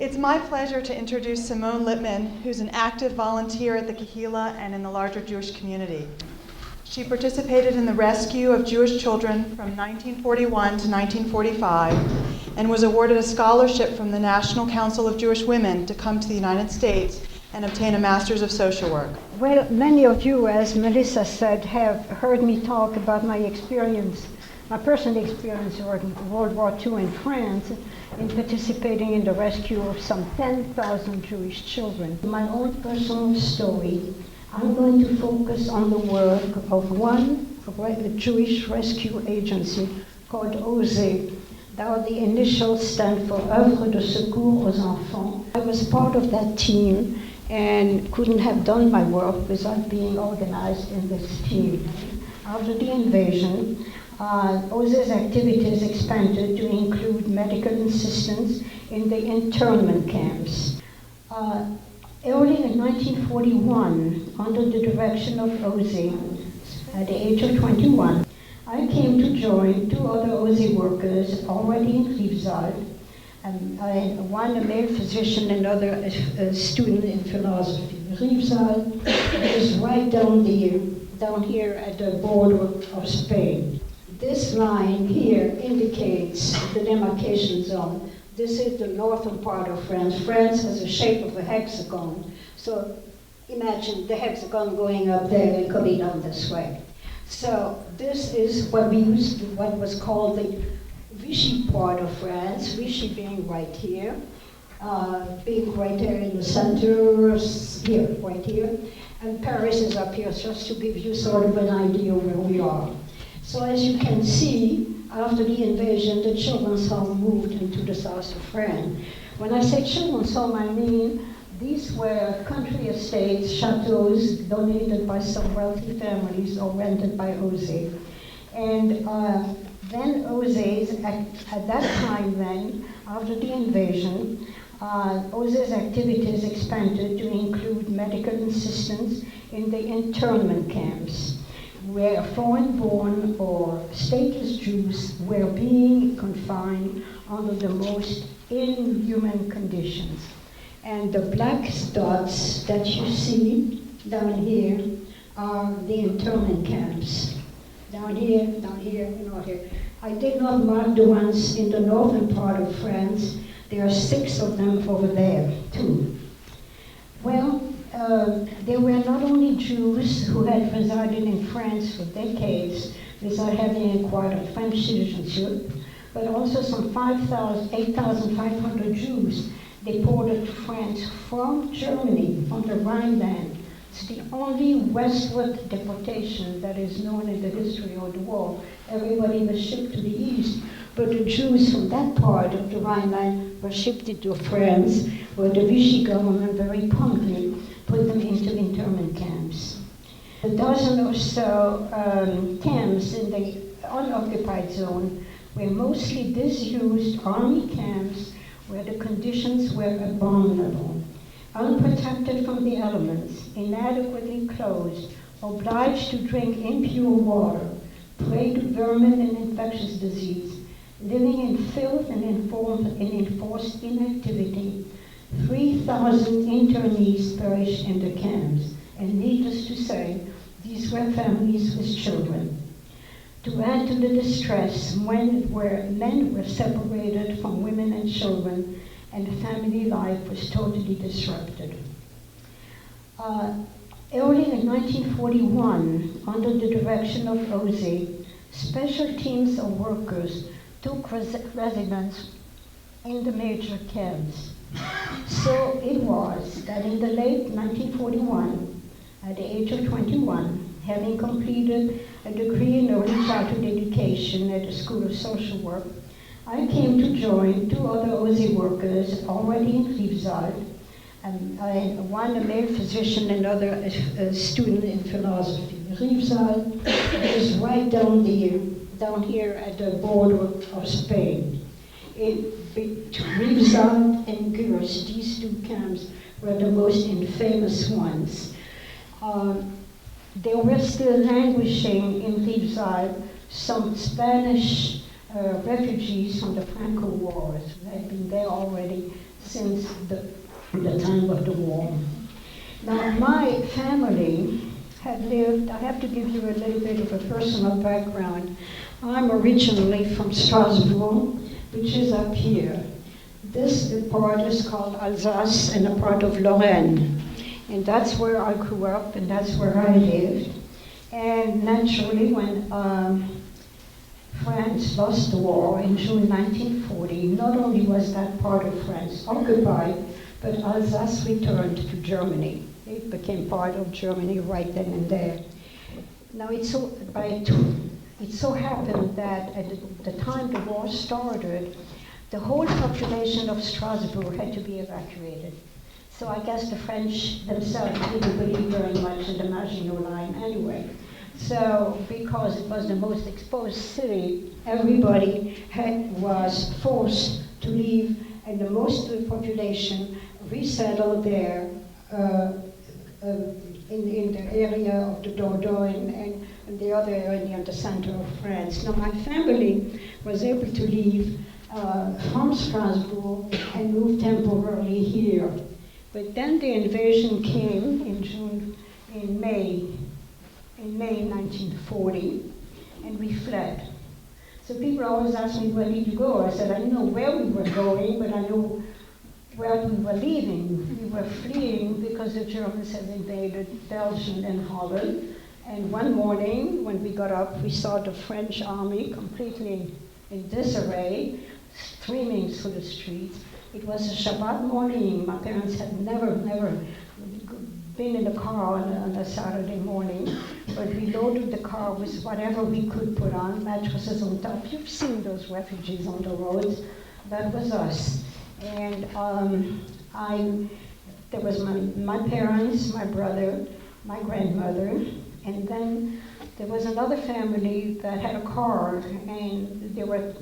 It's my pleasure to introduce Simone Lipman, who's an active volunteer at the Kahila and in the larger Jewish community. She participated in the rescue of Jewish children from 1941 to 1945 and was awarded a scholarship from the National Council of Jewish Women to come to the United States and obtain a Master's of Social Work. Well, many of you, as Melissa said, have heard me talk about my experience, my personal experience during World War II in France, in participating in the rescue of some 10,000 Jewish children. My own personal story, I'm going to focus on the work of a Jewish rescue agency called OSE. That the initials stand for Euvre de secours aux enfants. I was part of that team and couldn't have done my work without being organized in this team. After the invasion, OSE's activities expanded to include medical assistance in the internment camps. Early in 1941, under the direction of OSE, at the age of 21, I came to join two other OSE workers already in Euvre, one a male physician, another a student in philosophy. Euvre is right down here at the border of Spain. This line here indicates the demarcation zone. This is the northern part of France. France has the shape of a hexagon. So imagine the hexagon going up there and coming down this way. So this is what was called the Vichy part of France, Vichy being right here, being right there in the center, here, right here. And Paris is up here, just to give you sort of an idea where we are. So as you can see, after the invasion, the children's home moved into the south of France. When I say children's home, I mean these were country estates, chateaus donated by some wealthy families or rented by OSE. And then OSE's, at that time then, after the invasion, OSE's activities expanded to include medical assistance in the internment camps, where foreign-born or stateless Jews were being confined under the most inhuman conditions. And the black dots that you see down here are the internment camps. Down here, and out here. I did not mark the ones in the northern part of France. There are 6 of them over there, too. Well, there were not only Jews who had resided in France for decades without having acquired French citizenship, but also some 8,500 Jews deported to France from Germany, from the Rhineland. It's the only westward deportation that is known in the history of the war. Everybody was shipped to the east, but the Jews from that part of the Rhineland were shipped into France, where the Vichy government very promptly put them into internment camps. A dozen or so camps in the unoccupied zone were mostly disused army camps where the conditions were abominable. Unprotected from the elements, inadequately clothed, obliged to drink impure water, prey to vermin and infectious disease, living in filth and enforced inactivity. 3,000 internees perished in the camps, and needless to say, these were families with children. To add to the distress, men were separated from women and children, and family life was totally disrupted. Early in 1941, under the direction of OSE, special teams of workers took residence in the major camps. So it was that in the late 1941, at the age of 21, having completed a degree in early childhood education at the School of Social Work, I came to join two other OSE workers already in Euvre, one a male physician, another a student in philosophy. Euvre is right down here at the border of Spain. Euvre and Gurs, these two camps were the most infamous ones. There were still languishing in Euvre some Spanish refugees from the Franco Wars who had been there already since the time of the war. Now, my family had lived, I have to give you a little bit of a personal background. I'm originally from Strasbourg, which is up here. This part is called Alsace and a part of Lorraine. And that's where I grew up and that's where I lived. And naturally, when France lost the war in June 1940, not only was that part of France occupied, but Alsace returned to Germany. It became part of Germany right then and there. Now, it so happened that at the time the war started, the whole population of Strasbourg had to be evacuated. So I guess the French themselves didn't believe very much in the Maginot Line anyway. So because it was the most exposed city, everybody was forced to leave, and the most of the population resettled there in the area of the Dordogne and the other area in the center of France. Now my family was able to leave from Strasbourg and move temporarily here. But then the invasion came in May 1940, and we fled. So people always ask me, where did you go? I said, I didn't know where we were going, but I knew where we were leaving. We were fleeing because the Germans had invaded Belgium and Holland. And one morning, when we got up, we saw the French army completely in disarray, streaming through the streets. It was a Shabbat morning. My parents had never been in the car on a Saturday morning, but we loaded the car with whatever we could put on, mattresses on top. You've seen those refugees on the roads. That was us. And there was my parents, my brother, my grandmother, and then there was another family that had a car, and there were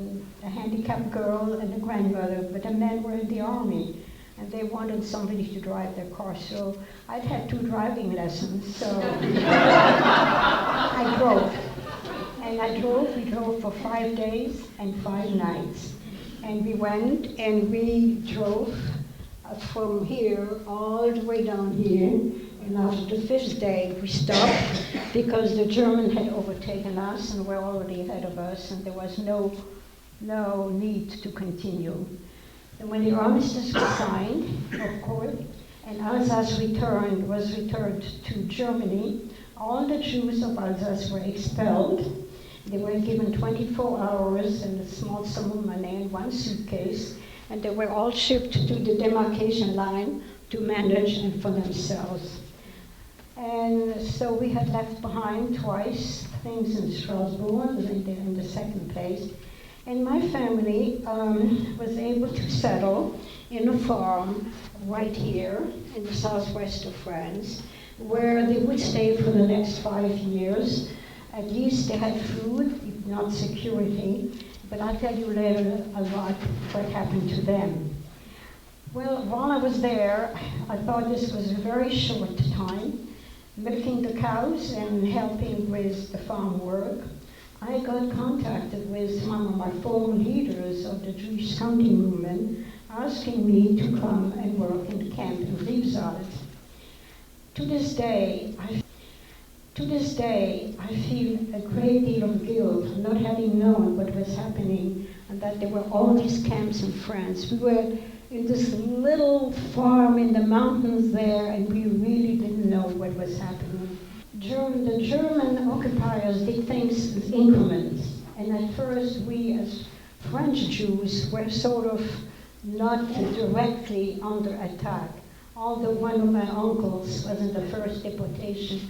a handicapped girl and a grandmother, but the men were in the army, and they wanted somebody to drive their car. So I'd had 2 driving lessons, so I drove. And we drove for 5 days and 5 nights. And we went and we drove from here all the way down here. And after the 5th day, we stopped because the Germans had overtaken us and were already ahead of us, and there was no need to continue. And when the armistice was signed, of course, and Alsace was returned to Germany, all the Jews of Alsace were expelled. They were given 24 hours and a small sum of money and 1 suitcase, and they were all shipped to the demarcation line to manage and for themselves. And so we had left behind twice things in Strasbourg, in the second place. And my family was able to settle in a farm right here in the southwest of France, where they would stay for the next 5 years. At least they had food, if not security, but I'll tell you later about what happened to them. Well, while I was there, I thought this was a very short time, milking the cows and helping with the farm work. I got contacted with one of my former leaders of the Jewish Scouting movement, asking me to come and work in the camp in Rivesaltes. To this day, I feel a great deal of guilt not having known what was happening and that there were all these camps in France. We were in this little farm in the mountains there, and we really didn't know what was happening. The German occupiers did things in increments, and at first we as French Jews were sort of not directly under attack, although one of my uncles was in the first deportation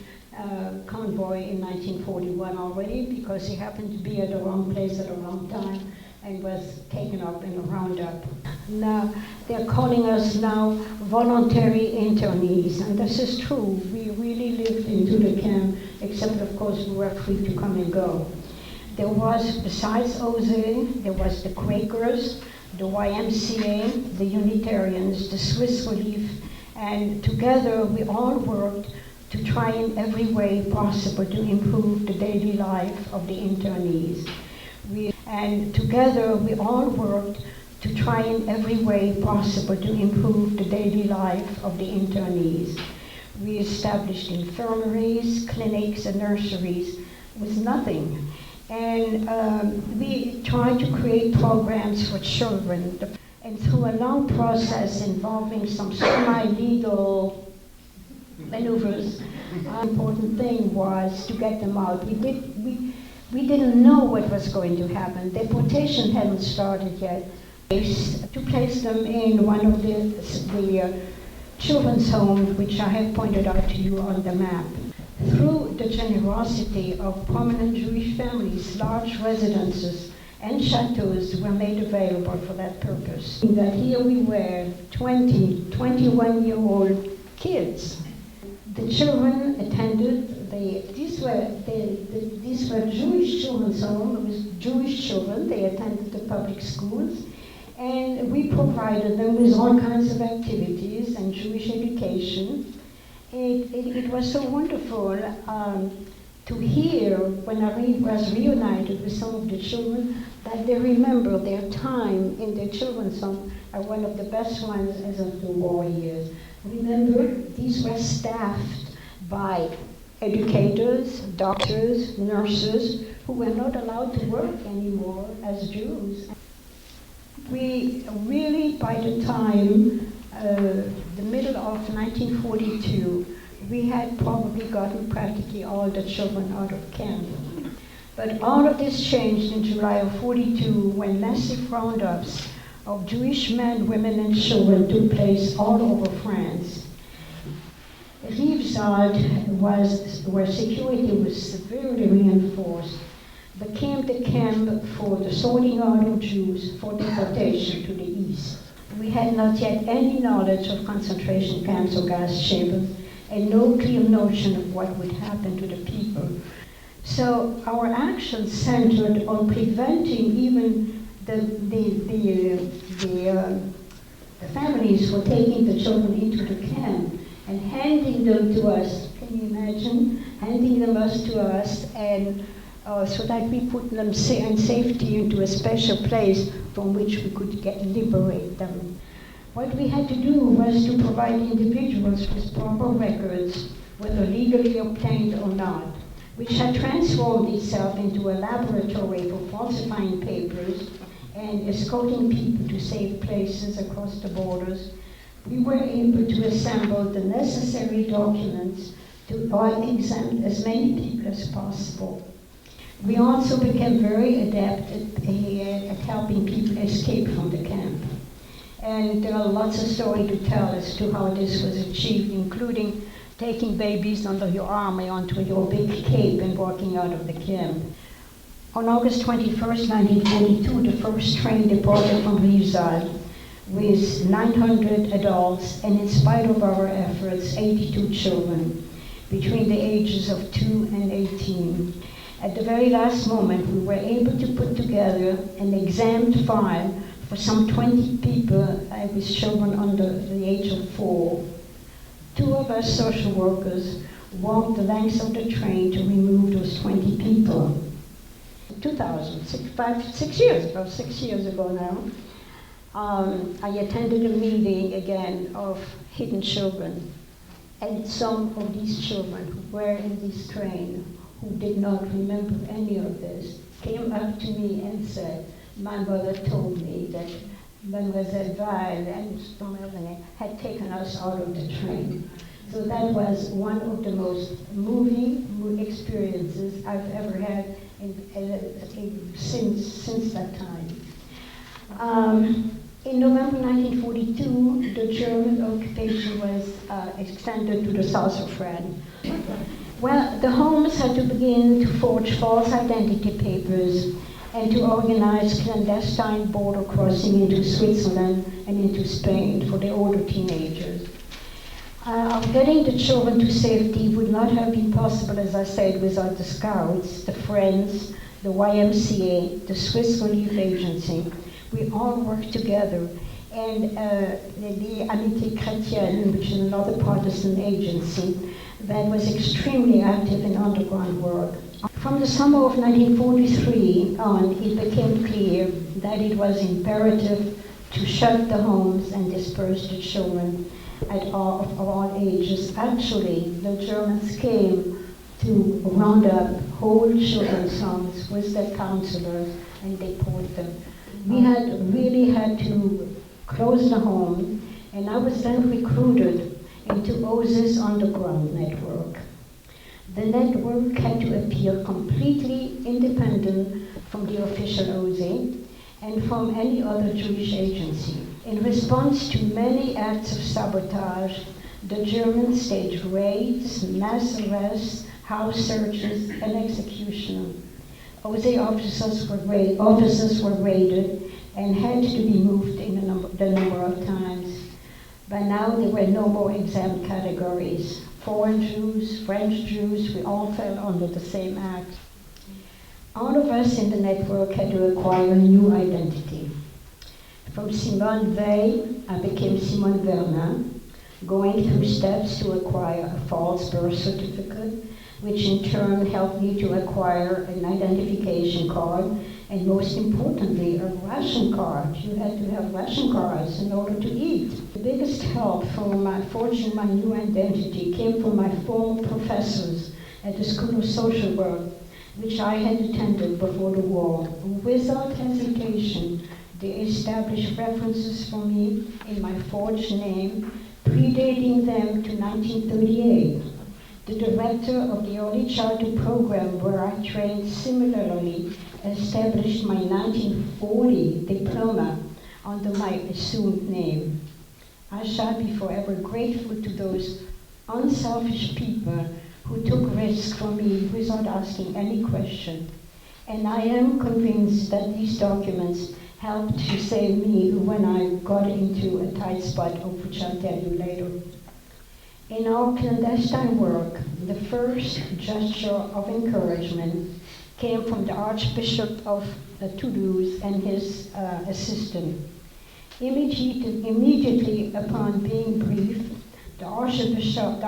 convoy in 1941 already, because he happened to be at the wrong place at the wrong time and was taken up in a roundup. Now, they're calling us now voluntary internees, and this is true. We really lived into the camp, except of course we were free to come and go. There was, besides OZE, there was the Quakers, the YMCA, the Unitarians, the Swiss Relief, and together we all worked to try in every way possible to improve the daily life of the internees. And together we all worked to try in every way possible to improve the daily life of the internees. We established infirmaries, clinics, and nurseries with nothing. And we tried to create programs for children. And through a long process involving some semi-legal maneuvers, the important thing was to get them out. We didn't know what was going to happen. Deportation hadn't started yet. To place them in one of the children's homes, which I have pointed out to you on the map. Through the generosity of prominent Jewish families, large residences and chateaus were made available for that purpose. That here we were, 21-year-old kids. The children attended, these were Jewish children's homes, it was Jewish children, they attended the public schools, and we provided them with all kinds of activities and Jewish education. It was so wonderful to hear when I was reunited with some of the children that they remember their time in their children's home are one of the best ones as of the war years. Remember, these were staffed by educators, doctors, nurses, who were not allowed to work anymore as Jews. We really, by the time, the middle of 1942, we had probably gotten practically all the children out of camp. But all of this changed in July of 42 when massive roundups of Jewish men, women, and children took place all over France. Rivesaltes where security was severely reinforced, became the camp for the sorting out of Jews for deportation to the east. We had not yet any knowledge of concentration camps or gas chambers, and no clear notion of what would happen to the people. So our actions centered on preventing even the families from taking the children into the camp and handing them to us. Can you imagine? Handing them to us, and so that we put them in safety into a special place from which we could liberate them. What we had to do was to provide individuals with proper records, whether legally obtained or not, which had transformed itself into a laboratory for falsifying papers and escorting people to safe places across the borders. We were able to assemble the necessary documents to examine as many people as possible. We also became very adept at helping people escape from the camp. And there are lots of stories to tell as to how this was achieved, including taking babies under your arm or onto your big cape and walking out of the camp. On August 21st, 1942, the first train departed from Rivesaltes with 900 adults, and in spite of our efforts, 82 children between the ages of 2 and 18. At the very last moment, we were able to put together an exempt file for some 20 people with children under the age of 4. 2 of us social workers walked the length of the train to remove those 20 people. 6 years ago now, I attended a meeting again of hidden children. And some of these children who were in this train, who did not remember any of this, came up to me and said, my mother told me that Mademoiselle Weil and Mr. Werlin had taken us out of the train. So that was one of the most moving experiences I've ever had since that time. In November 1942, the German occupation was extended to the south of France. Well, the homes had to begin to forge false identity papers and to organize clandestine border crossing into Switzerland and into Spain for the older teenagers. Getting the children to safety would not have been possible, as I said, without the Scouts, the Friends, the YMCA, the Swiss Relief Agency. We all worked together. And the Amitié Chrétienne, which is another Protestant agency, that was extremely active in underground work. From the summer of 1943 on, it became clear that it was imperative to shut the homes and disperse the children of all ages. Actually, the Germans came to round up whole children's homes with their counselors and deport them. We had really had to close the home, and I was then recruited into OZ's underground network. The network had to appear completely independent from the official OZ and from any other Jewish agency. In response to many acts of sabotage, the Germans staged raids, mass arrests, house searches, and executions. OZ officers were raided and had to be moved in the number of times. By now, there were no more exempt categories. Foreign Jews, French Jews, we all fell under the same act. All of us in the network had to acquire a new identity. From Simone Weil, I became Simone Werlin, going through steps to acquire a false birth certificate, which in turn helped me to acquire an identification card, and most importantly, a ration card. You had to have ration cards in order to eat. The biggest help for forging my new identity came from my former professors at the School of Social Work, which I had attended before the war. Without hesitation, they established references for me in my forged name, predating them to 1938. The director of the early childhood program where I trained similarly established my 1940 diploma under my assumed name. I shall be forever grateful to those unselfish people who took risks for me without asking any question. And I am convinced that these documents helped to save me when I got into a tight spot, of which I'll tell you later. In our clandestine work, the first gesture of encouragement came from the Archbishop of Toulouse and his assistant. Immediately upon being briefed, the Archbishop,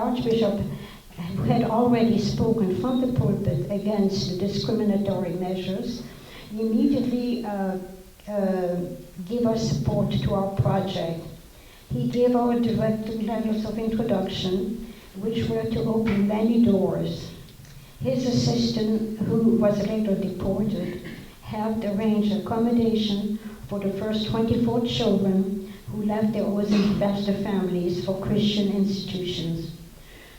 who had already spoken from the pulpit against the discriminatory measures, immediately gave us support to our project. He gave our director letters of introduction, which were to open many doors. His assistant, who was later deported, helped arrange accommodation for the first 24 children who left their Aussie foster families for Christian institutions.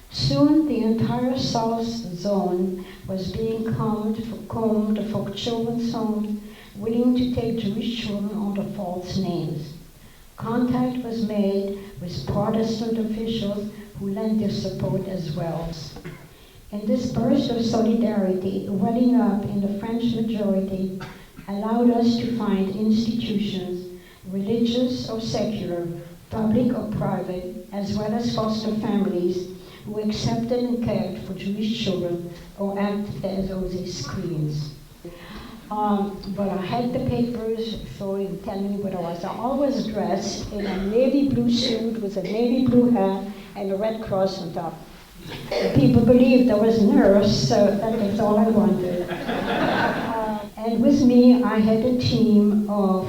Soon the entire South Zone was being combed for children's homes willing to take Jewish children under false names. Contact was made with Protestant officials who lent their support as well. And this burst of solidarity welling up in the French majority allowed us to find institutions, religious or secular, public or private, as well as foster families who accepted and cared for Jewish children or acted as OZ screens. But I had the papers, so you tell me what I was. I always dressed in a navy blue suit with a navy blue hat and a red cross on top. People believed I was a nurse, so that was all I wanted. And with me, I had a team of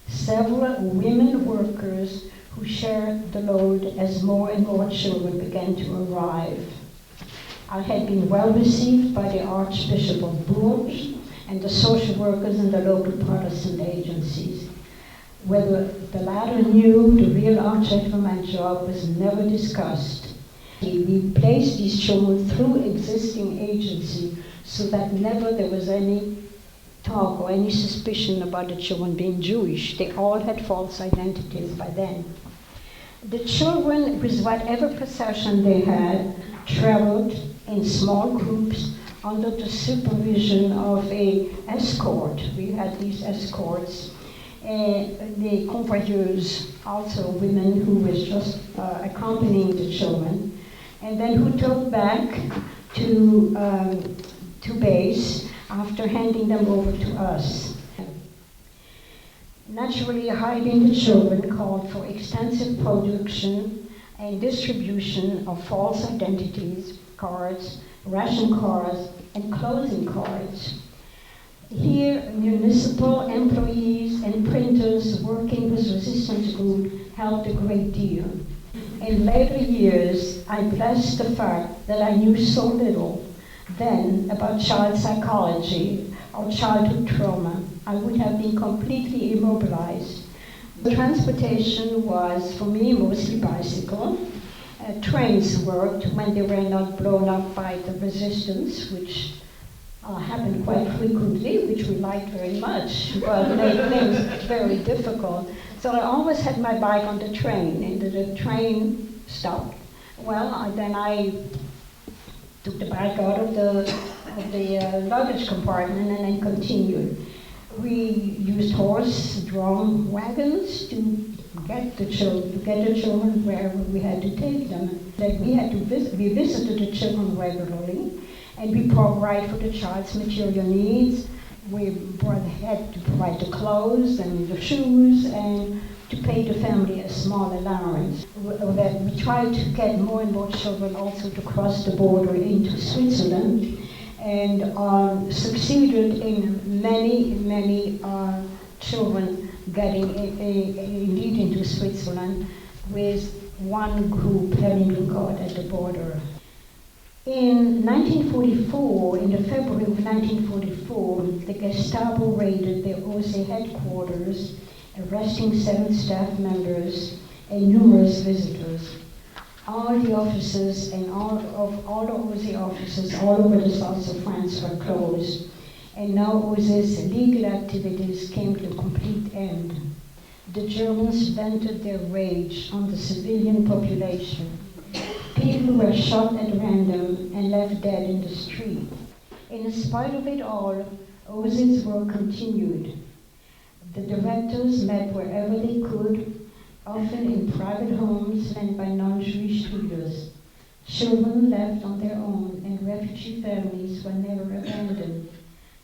several women workers who shared the load as more and more children began to arrive. I had been well received by the Archbishop of Bourges and the social workers in the local Protestant agencies. Whether the latter knew the real object of my job was never discussed. We placed these children through existing agency so that never there was any talk or any suspicion about the children being Jewish. They all had false identities by then. The children, with whatever possession they had, traveled in small groups under the supervision of an escort. We had these escorts, the convoyeurs, also women who was just accompanying the children, and then who took back to base after handing them over to us. Naturally, hiding the children called for extensive production and distribution of false identities, cards, ration cards, and clothing cards. Here, municipal employees and printers working with resistance group helped a great deal. In later years, I blessed the fact that I knew so little then about child psychology or childhood trauma. I would have been completely immobilized. The transportation was, for me, mostly bicycle. Trains worked when they were not blown up by the resistance, which happened quite frequently, which we liked very much, but made things very difficult. So I always had my bike on the train, and the train stopped. Well, then I took the bike out of the luggage compartment and then continued. We used horse-drawn wagons to get the children wherever we had to take them. That we visited the children regularly, and we provide for the child's material needs. We had to provide the clothes and the shoes and to pay the family a small allowance. We tried to get more and more children also to cross the border into Switzerland, and succeeded in many children getting indeed into Switzerland, with one group having been caught at the border. In 1944, in the February of 1944, the Gestapo raided the OSE headquarters, arresting 7 staff members and numerous visitors. All the offices and all the OSE offices all over the south of France were closed, and now OSE's legal activities came to a complete end. The Germans vented their rage on the civilian population. People were shot at random and left dead in the street. In spite of it all, OSE's work continued. The directors met wherever they could, often in private homes and by non-Jewish leaders. Children left on their own, and refugee families were never abandoned.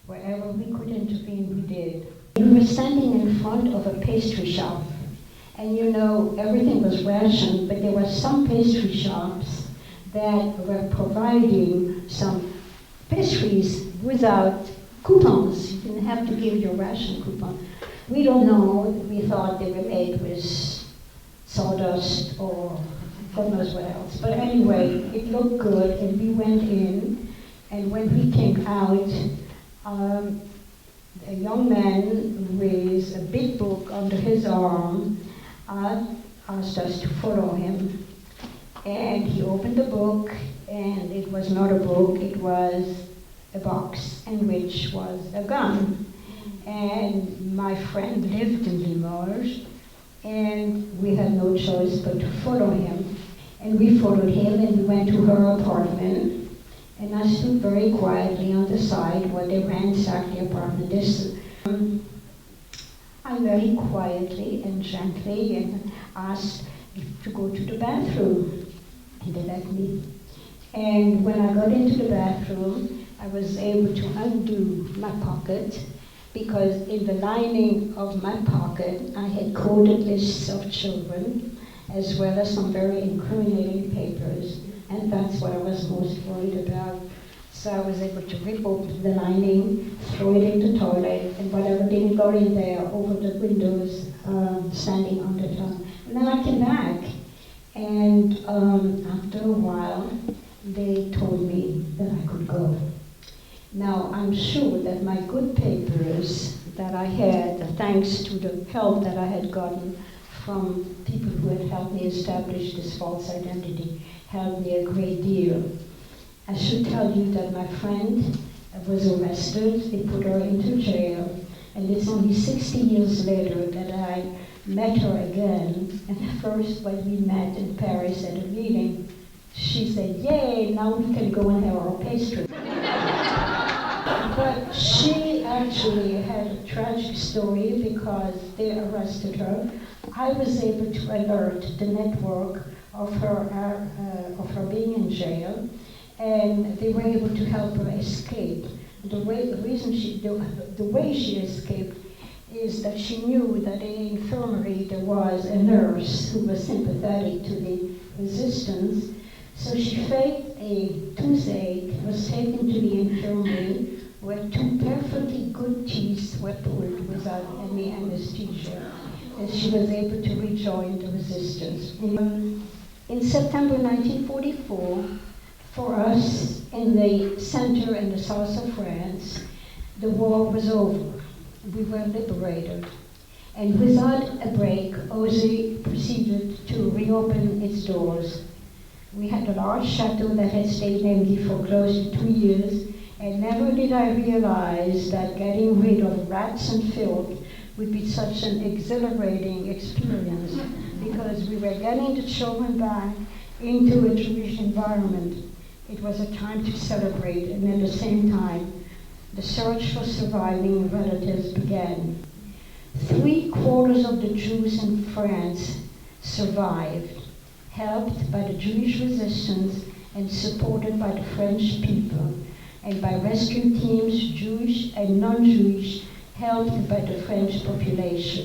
Wherever we could intervene, we did. We were standing in front of a pastry shop, and you know, everything was rationed, but there were some pastry shops that were providing some pastries without coupons. You didn't have to give your ration coupon. We don't know. We thought they were made with sawdust or God knows what else. But anyway, it looked good, and we went in, and when we came out, a young man with a big book under his arm asked us to follow him. And he opened the book, and it was not a book, it was a box in which was a gun. And my friend lived in Limoges, and we had no choice but to follow him. And we followed him, and we went to her apartment. And I stood very quietly on the side while they ransacked the apartment. I very quietly and gently and asked to go to the bathroom. And they let me. And when I got into the bathroom, I was able to undo my pocket, because in the lining of my pocket, I had coded lists of children, as well as some very incriminating papers. And that's what I was most worried about. So I was able to rip open the lining, throw it in the toilet, and whatever didn't go in there over the windows, standing on the top. And then I came back, and after a while, they told me that I could go. Now, I'm sure that my good papers that I had, thanks to the help that I had gotten from people who had helped me establish this false identity, helped me a great deal. I should tell you that my friend was arrested, they put her into jail, and it's only 60 years later that I met her again. And first, when we met in Paris at a meeting, she said, "Yay, now we can go and have our pastry." But she actually had a tragic story because they arrested her. I was able to alert the network of her being in jail, and they were able to help her escape. The way she escaped is that she knew that in the infirmary there was a nurse who was sympathetic to the resistance. So she faked a toothache, was taken to the infirmary, where two perfectly good teeth were pulled without any anesthesia, and she was able to rejoin the resistance. In September 1944, for us in the center and the south of France, the war was over. We were liberated. And without a break, Ozé proceeded to reopen its doors. We had a large chateau that had stayed empty for close to 2 years, and never did I realize that getting rid of rats and filth would be such an exhilarating experience, because we were getting the children back into a Jewish environment. It was a time to celebrate, and at the same time, the search for surviving relatives began. 3/4 of the Jews in France survived, helped by the Jewish resistance and supported by the French people, and by rescue teams, Jewish and non-Jewish, helped by the French population.